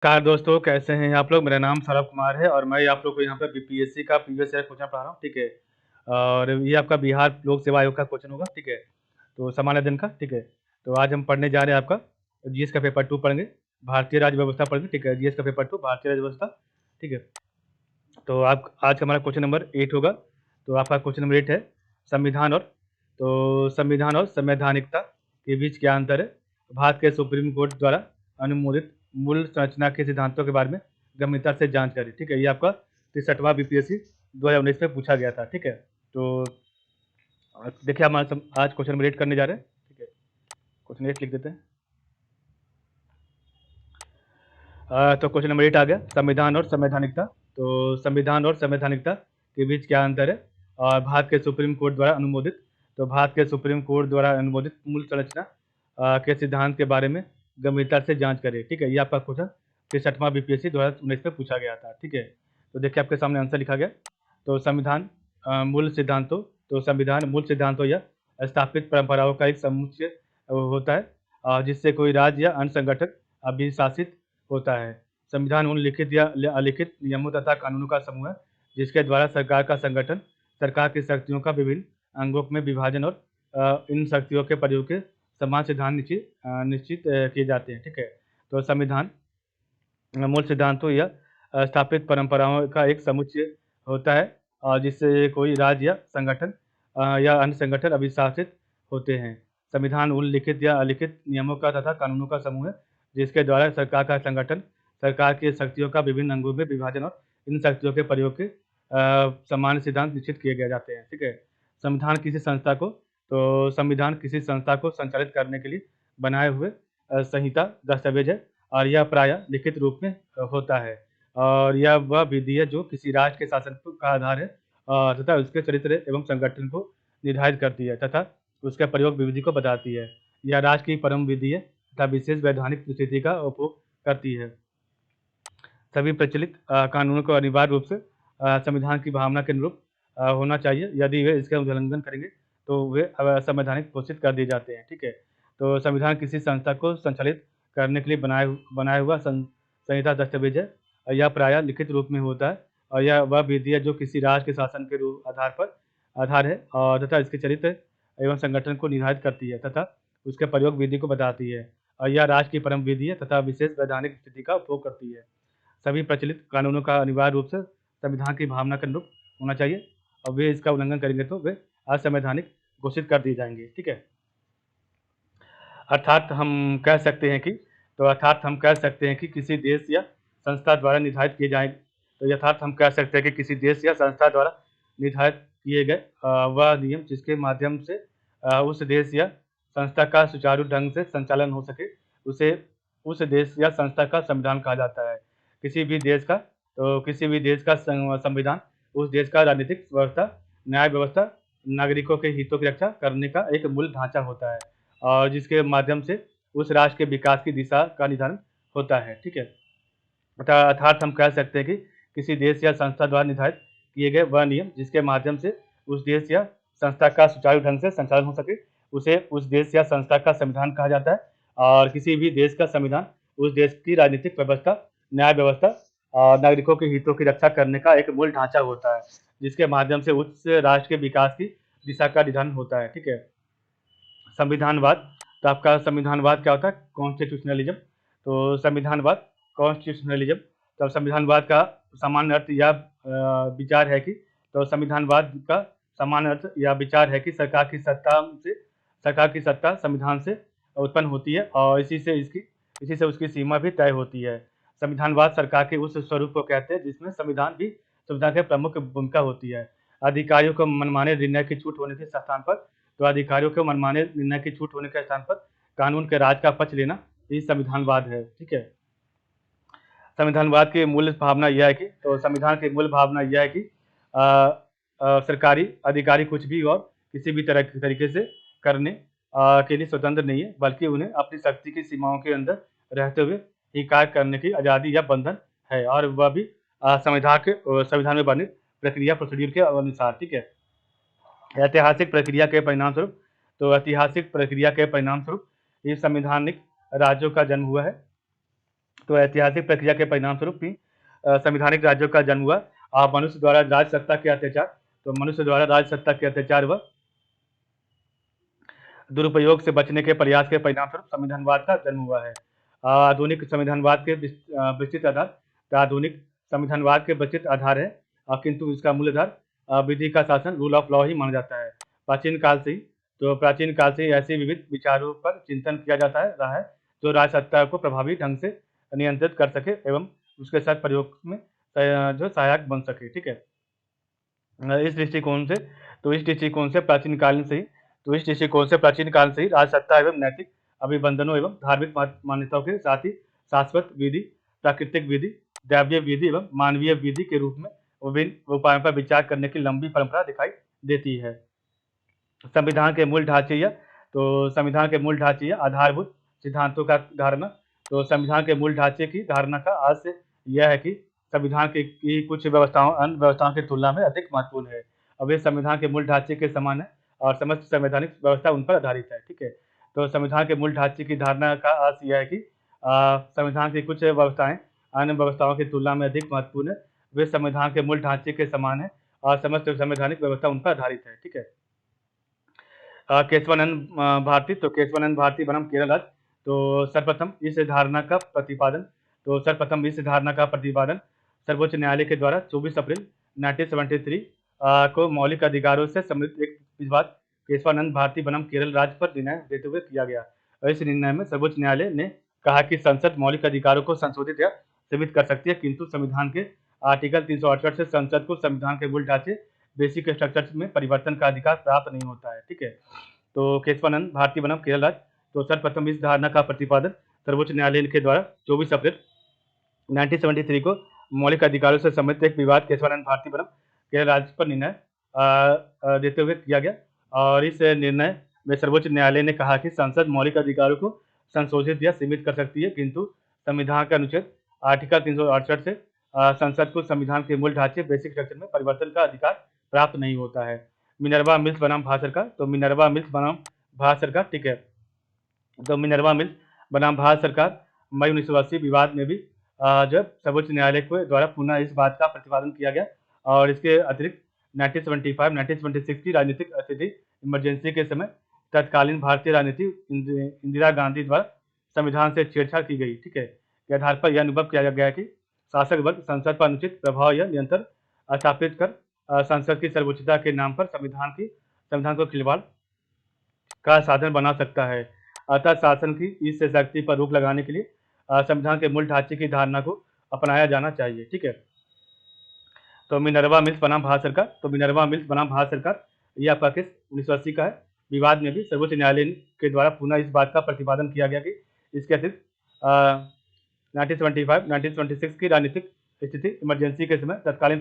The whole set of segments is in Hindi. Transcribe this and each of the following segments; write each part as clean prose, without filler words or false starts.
कार दोस्तों, कैसे हैं आप लोग? मेरा नाम सौरभ कुमार है और मैं आप लोग को यहाँ पे बीपीएससी का प्रीवियस ईयर क्वेश्चन पढ़ा रहा हूँ, ठीक है। और ये आपका बिहार लोक सेवा आयोग का क्वेश्चन होगा, ठीक है। तो सामान्य दिन का, ठीक है। तो आज हम पढ़ने जा रहे हैं आपका जीएस का पेपर 2 पढ़ेंगे, भारतीय राज्य व्यवस्था पढ़ेंगे, ठीक है। जीएस का पेपर 2 भारतीय राज्य व्यवस्था, ठीक है। तो आप आज का हमारा क्वेश्चन नंबर 8 होगा। तो आपका क्वेश्चन नंबर 8 है संविधान और संविधान और संवैधानिकता के बीच क्या अंतर है? भारत के सुप्रीम कोर्ट द्वारा अनुमोदित मूल संरचना के सिद्धांतों के बारे में गंभीरता से जांच करें, ठीक है। ये आपका 63वां बीपीएससी 2019 में पूछा गया था, ठीक है। तो देखिए हमारा आज क्वेश्चन नंबर 8 करने जा रहे हैं, ठीक है। क्वेश्चन 8 लिख देते हैं। तो क्वेश्चन नंबर 8 आ गया, संविधान और संवैधानिकता। तो संविधान और संवैधानिकता के बीच क्या अंतर है? और भारत के सुप्रीम कोर्ट द्वारा अनुमोदित, तो भारत के सुप्रीम कोर्ट द्वारा अनुमोदित मूल संरचना के सिद्धांत के बारे में गंभीरता से जांच करें, ठीक है। ये आपका क्वेश्चन 63वां बीपीएससी 2019 में पूछा गया था, ठीक है। तो देखिए आपके सामने आंसर लिखा गया। तो संविधान मूल सिद्धांतों, तो संविधान मूल सिद्धांतों या स्थापित परंपराओं का एक समुच्चय होता है जिससे कोई राज्य या अन्य संगठन अभिशासित होता है। संविधान उन लिखित या अलिखित नियमों तथा कानूनों का समूह है जिसके द्वारा सरकार का संगठन, सरकार की शक्तियों का विभिन्न अंगों में विभाजन और इन शक्तियों के प्रयोग के समान सिद्धांत निश्चित किए जाते हैं, ठीक है। तो संविधान मूल सिद्धांतों या स्थापित परंपराओं का एक समुच्चय होता है और जिससे कोई राज्य या संगठन या अन्य संगठन अभिशासित होते हैं। संविधान उन लिखित या अलिखित नियमों का तथा कानूनों का समूह है जिसके द्वारा सरकार का संगठन, सरकार की शक्तियों का विभिन्न अंगों में विभाजन और इन शक्तियों के प्रयोग के समान सिद्धांत निश्चित किए गए जाते हैं, ठीक है। संविधान किसी संस्था को संचालित करने के लिए बनाए हुए संहिता दस्तावेज है और यह प्रायः लिखित रूप में होता है और यह वह विधि है जो किसी राज्य के शासन का आधार है तथा उसके चरित्र एवं संगठन को निर्धारित करती है तथा उसके प्रयोग विधि को बताती है। यह राज्य की परम विधि है तथा विशेष वैधानिक स्थिति का उपयोग करती है। सभी प्रचलित कानूनों को अनिवार्य रूप से संविधान की भावना के अनुरूप होना चाहिए। यदि वे इसका उल्लंघन करेंगे तो वे असंवैधानिक घोषित कर दिए जाते हैं, ठीक है। तो संविधान किसी संस्था को संचालित करने के लिए बनाया हुआ संहिता दस्तावेज है। यह प्रायः लिखित रूप में होता है और यह वह विधि है जो किसी राज्य के शासन के आधार है और तथा इसके चरित्र एवं संगठन को निर्धारित करती है तथा उसके प्रयोग विधि को बताती है और यह राज्य की परम विधि है तथा विशेष वैधानिक स्थिति का उपयोग करती है। सभी प्रचलित कानूनों का अनिवार्य रूप से संविधान की भावना के अनुरूप होना चाहिए और वे इसका उल्लंघन करेंगे तो वे असंवैधानिक घोषित कर दिए जाएंगे, ठीक है। अर्थात हम कह सकते हैं कि किसी देश या संस्था द्वारा निर्धारित किए जाएंगे। तो यथार्थ हम कह सकते हैं कि किसी देश या संस्था द्वारा निर्धारित किए गए वह नियम जिसके माध्यम से उस देश या संस्था का सुचारू ढंग से संचालन हो सके उसे उस देश या संस्था का संविधान कहा जाता है। किसी भी देश का संविधान उस देश का राजनीतिक व्यवस्था, न्याय व्यवस्था, नागरिकों के हितों की रक्षा करने का एक मूल ढांचा होता है और जिसके माध्यम से उस राष्ट्र के विकास की दिशा का निर्धारण होता है, ठीक है। अर्थात हम कह सकते हैं कि किसी देश या संस्था द्वारा निर्धारित किए गए वह नियम जिसके माध्यम से उस देश या संस्था का सुचारू ढंग से संचालन हो सके उसे उस देश या संस्था का संविधान कहा जाता है और किसी भी देश का संविधान उस देश की राजनीतिक व्यवस्था, न्याय व्यवस्था और नागरिकों के हितों की रक्षा करने का एक मूल ढांचा होता है जिसके माध्यम से उस राष्ट्र के विकास की दिशा का निर्धारण होता है, ठीक है। संविधानवाद, तो आपका संविधानवाद क्या होता है? कॉन्स्टिट्यूशनलिज्म। तो कॉन्स्टिट्यूशनलिज्म, तो संविधानवाद का सामान्य अर्थ या विचार है कि संविधानवाद का सामान्य अर्थ या विचार है कि सरकार की सत्ता संविधान से उत्पन्न होती है और इसी से उसकी सीमा भी तय होती है। संविधानवाद सरकार के उस स्वरूप को कहते हैं जिसमें संविधान की प्रमुख भूमिका होती है। अधिकारियों को मनमाने निर्णय की छूट होने के स्थान पर अधिकारियों को मनमाने निर्णय की छूट होने के स्थान पर कानून के राज का पक्ष लेना ये संविधानवाद है, ठीक है। संविधानवाद की मूल भावना यह है कि संविधान की मूल भावना यह है कि सरकारी अधिकारी कुछ भी और किसी भी तरीके से करने के लिए स्वतंत्र नहीं है, बल्कि उन्हें अपनी शक्ति की सीमाओं के अंदर रहते हुए ही कार्य करने की आज़ादी या बंधन है और वह भी संविधान में वर्णित प्रक्रिया प्रोसीड्यूर के अनुसार, ठीक है। ऐतिहासिक प्रक्रिया के परिणाम स्वरूप इस संवैधानिक राज्यों का जन्म हुआ है तो ऐतिहासिक प्रक्रिया के परिणाम स्वरूप भी संवैधानिक राज्यों का जन्म हुआ। मनुष्य द्वारा राज सत्ता के अत्याचार, तो मनुष्य द्वारा राज सत्ता के अत्याचार व दुरुपयोग से बचने के प्रयास के परिणामस्वरूप संविधानवाद का जन्म हुआ है। आधुनिक संविधानवाद के विस्तृत आधार, तो आधुनिक संविधानवाद के विस्तृत आधार है, किंतु इसका मूल आधार विधि का शासन, रूल ऑफ लॉ ही माना जाता है। प्राचीन काल से ही ऐसे विविध विचारों पर चिंतन किया जाता है रहा है जो राज सत्ता को प्रभावी ढंग से नियंत्रित कर सके एवं उसके साथ प्रयोग में जो सहायक बन सके। ठीक है, इस दृष्टिकोण से प्राचीन काल से ही राज सत्ता एवं नैतिक अभिबंधनों एवं धार्मिक मान्यताओं के साथ ही शाश्वत विधि, प्राकृतिक विधि, दैवीय विधि एवं मानवीय विधि के रूप में विभिन्न उपायों पर विचार करने की लंबी परंपरा दिखाई देती है। संविधान के मूल ढांचे या आधारभूत सिद्धांतों का धारणा, तो संविधान के मूल ढांचे की धारणा का आज से यह है कि संविधान की कुछ व्यवस्थाओं अन्य व्यवस्थाओं की तुलना में अधिक महत्वपूर्ण है और वे संविधान के मूल ढांचे के समान है और समस्त संवैधानिक व्यवस्था उन पर आधारित है। ठीक है, तो संविधान के मूल ढांचे की धारणा का अर्थ यह है कि संविधान की कुछ व्यवस्थाएं अन्य व्यवस्थाओं की तुलना में अधिक महत्वपूर्ण है, वे संविधान के मूल ढांचे के समान है और समस्त संवैधानिक व्यवस्था उन पर आधारित है। ठीक है, केशवानंद भारती बनाम केरल राज्य, तो सर्वप्रथम इस धारणा का प्रतिपादन सर्वोच्च न्यायालय के द्वारा 24 अप्रैल 1973 को मौलिक अधिकारों से संबंधित एक विवाद केशवानंद भारती बनाम केरल राज्य पर निर्णय देते हुए किया गया। और इस निर्णय में सर्वोच्च न्यायालय ने कहा कि संसद मौलिक अधिकारों को संशोधित या सीमित कर सकती है, किंतु संविधान के आर्टिकल 368 से संसद को संविधान के मूल ढांचे बेसिक स्ट्रक्चर में परिवर्तन का अधिकार प्राप्त नहीं होता है। ठीक है, तो केशवानंद भारती बनाम केरल राज्य, तो सर्वप्रथम इस धारणा का प्रतिपादन सर्वोच्च न्यायालय के द्वारा 24 अप्रैल 1973 को मौलिक अधिकारों से संबंधित एक विवाद केशवानंद भारती बनाम केरल राज्य पर निर्णय देते हुए किया गया। और इस निर्णय में सर्वोच्च न्यायालय ने कहा कि संसद मौलिक अधिकारों को संशोधित या सीमित कर सकती है, किंतु संविधान का अनुच्छेद आर्टिकल 368 से संसद को संविधान के मूल ढांचे बेसिक स्ट्रक्चर में परिवर्तन का अधिकार प्राप्त नहीं होता है। मिनर्वा मिल्स बनाम भारत सरकार, तो मिनर्वा मिल्स बनाम भारत सरकार, ठीक है, तो मिनर्वा मिल्स बनाम भारत सरकार मई 1980 विवाद में भी जब सर्वोच्च न्यायालय के द्वारा पुनः इस बात का प्रतिपादन किया गया। और इसके अतिरिक्त 1975-1976 की राजनीतिक स्थिति इमरजेंसी के समय तत्कालीन भारतीय राजनीति इंदिरा गांधी द्वारा संविधान से छेड़छाड़ की गई। ठीक है, के आधार पर यह अनुभव किया गया कि शासक वर्ग संसद पर अनुचित प्रभाव या नियंत्रण स्थापित कर संसद की सर्वोच्चता के नाम पर संविधान को खिलवाड़ का साधन बना सकता है। अतः शासन की इस शक्ति पर रोक लगाने के लिए संविधान के मूल ढांचे की धारणा को अपनाया जाना चाहिए। ठीक है, तो मिनर्वा मिल्स बनाम भारत सरकार, तो मिनर्वा मिल्स बनाम भारत सरकार यह आपका केस 1980 का है। विवाद में भी सर्वोच्च न्यायालय के द्वारा पुनः इस बात का प्रतिपादन किया गया कि इसके अतिरिक्त 1926 की राजनीतिक स्थिति इमरजेंसी के समय तत्कालीन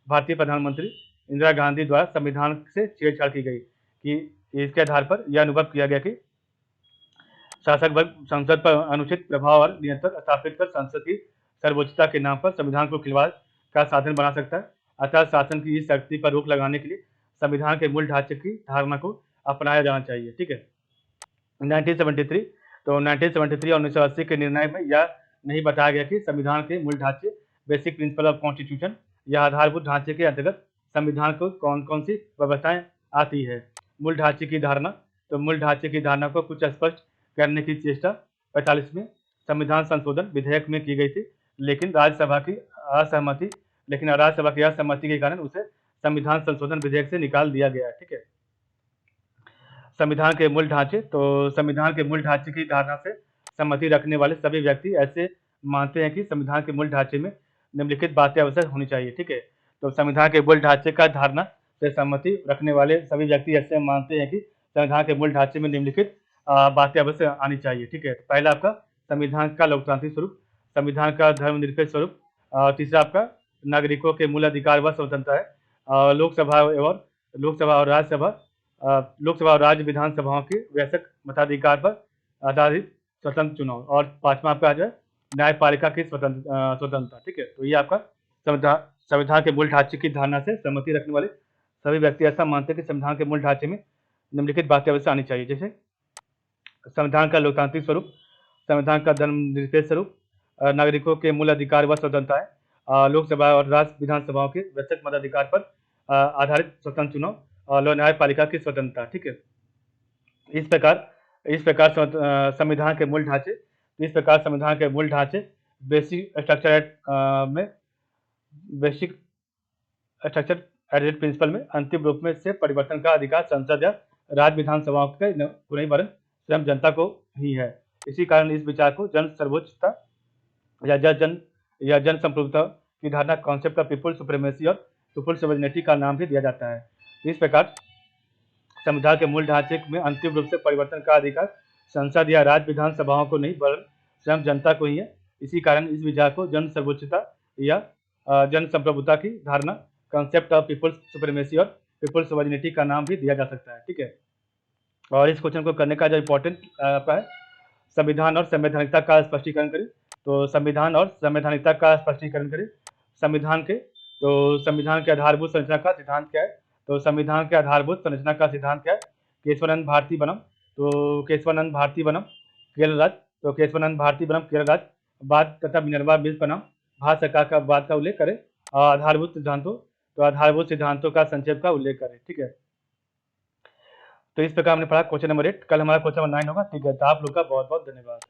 भारतीय प्रधानमंत्री इंदिरा गांधी द्वारा संविधान से छेड़छाड़ की गई कि इसके आधार पर यह अनुभव किया गया कि शासक वर्ग संसद पर अनुचित प्रभाव और नियंत्रण स्थापित कर संसद की सर्वोच्चता के नाम पर संविधान को खिलवाड़ का साधन बना सकता है। अतः शासन की इस शक्ति पर रोक लगाने के लिए संविधान के मूल ढांचे की धारणा को अपनाया जाना चाहिए। ठीक है, 1973 और 1980 के निर्णय में यह नहीं बताया गया कि संविधान के मूल ढांचे बेसिक प्रिंसिपल ऑफ कॉन्स्टिट्यूशन या आधारभूत ढांचे के अंतर्गत संविधान को कौन कौन सी व्यवस्थाएं आती है। मूल ढांचे की धारणा, तो मूल ढांचे की धारणा को कुछ स्पष्ट करने की चेष्टा 45 में संविधान संशोधन विधेयक में की गई थी, लेकिन राज्यसभा की असहमति के कारण उसे संविधान संशोधन विधेयक से निकाल दिया गया। ठीक है, संविधान के मूल ढांचे, तो संविधान के मूल ढांचे की धारणा से सहमति रखने वाले सभी व्यक्ति ऐसे मानते हैं कि संविधान के मूल ढांचे में निम्नलिखित बातें अवश्य होनी चाहिए। ठीक है, तो संविधान के मूल ढांचे का धारणा से सहमति रखने वाले सभी व्यक्ति ऐसे मानते हैं कि संविधान के मूल ढांचे में निम्नलिखित बातें अवश्य आनी चाहिए। ठीक है, पहला आपका संविधान का लोकतांत्रिक स्वरूप, संविधान का धर्मनिरपेक्ष स्वरूप, तीसरा आपका नागरिकों के मूल अधिकार व स्वतंत्रता है, लोकसभा और राज्य विधानसभाओं के वयस्क मताधिकार पर आधारित स्वतंत्र चुनाव, और पांचवा आपका जो है न्यायपालिका की स्वतंत्रता। ठीक है, तो ये आपका संविधान के मूल ढांचे की धारणा से सहमति रखने वाले सभी व्यक्ति ऐसा मानते हैं कि संविधान के मूल ढांचे में निम्नलिखित बातें अवश्य आनी चाहिए, जैसे संविधान का लोकतांत्रिक स्वरूप, संविधान का धर्मनिरपेक्ष स्वरूप, नागरिकों के मूल अधिकार व स्वतंत्रताएं, लोकसभा और राज्य विधानसभाओं के व्यक्तिगत मताधिकार पर आधारित स्वतंत्र चुनाव और न्यायपालिका की स्वतंत्रता। ठीक है। इस प्रकार संविधान के मूल ढांचे बेसिक स्ट्रक्चर में बेसिक स्ट्रक्चर एडेड प्रिंसिपल में अंतिम रूप में से परिवर्तन का अधिकार संसद या राज्य विधानसभाओं के नहीं वरन स्वयं जनता को ही है। इसी कारण इस विचार को जन सर्वोच्चता या जन संप्रभुता की धारणा, कॉन्सेप्ट ऑफ पीपुल सुप्रीमेसी और पीपुल सोवरेनिटी का नाम भी दिया जाता है। इस प्रकार संविधान के मूल ढांचे में अंतिम रूप से परिवर्तन का अधिकार संसद या राज्य विधानसभाओं को नहीं वरन स्वयं जनता को ही है। इसी कारण इस विचार को जन सर्वोच्चता या जन संप्रभुता की धारणा, कॉन्सेप्ट ऑफ पीपुल्स सुप्रीमेसी और पीपुल्स सोवरेनिटी का नाम भी दिया जा सकता है। ठीक है। और इस क्वेश्चन को करने का जो इम्पोर्टेंट है, संविधान और संवैधानिकता का स्पष्टीकरण करें। तो संविधान और संवैधानिकता का स्पष्टीकरण करें। संविधान के आधारभूत संरचना का सिद्धांत क्या है? तो संविधान के आधारभूत संरचना का सिद्धांत क्या है? केशवानंद भारती बनम केरल राज्य, तो केशवानंद भारती बनम केरल राज्य बाद तथा मिनर्वा मिल्स बनाम भारत सरकार का बाद का उल्लेख करें। आधारभूत सिद्धांतों का संक्षेप का उल्लेख करें। ठीक है। तो इस प्रकार हमने पढ़ा क्वेश्चन नंबर 8। कल हमारा क्वेश्चन नंबर 9 होगा। ठीक है। तो आप लोग का बहुत बहुत धन्यवाद।